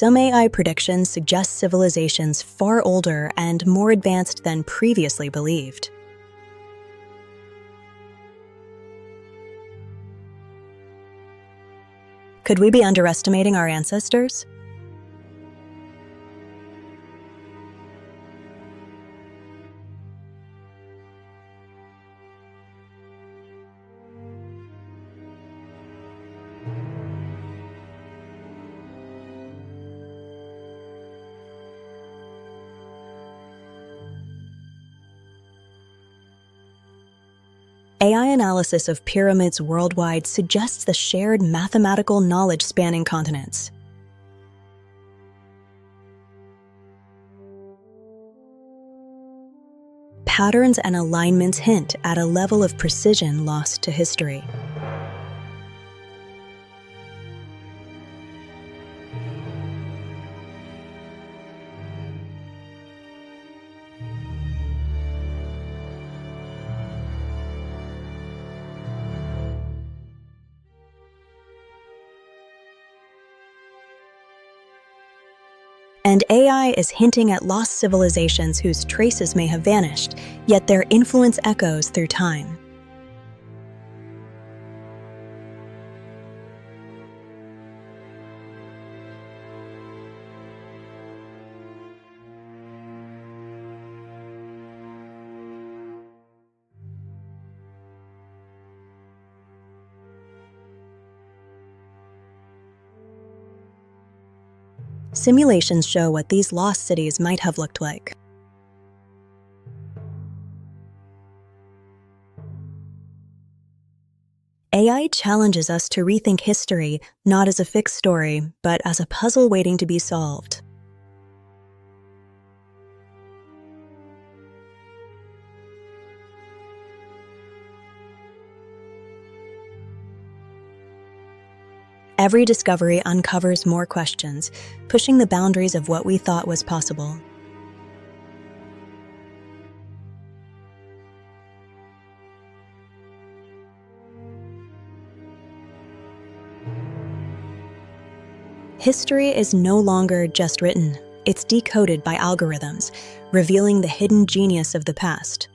Some AI predictions suggest civilizations far older and more advanced than previously believed. Could we be underestimating our ancestors? AI analysis of pyramids worldwide suggests the shared mathematical knowledge spanning continents. Patterns and alignments hint at a level of precision lost to history. And AI is hinting at lost civilizations whose traces may have vanished, yet their influence echoes through time. Simulations show what these lost cities might have looked like. AI challenges us to rethink history not as a fixed story, but as a puzzle waiting to be solved. Every discovery uncovers more questions, pushing the boundaries of what we thought was possible. History is no longer just written, it's decoded by algorithms, revealing the hidden genius of the past.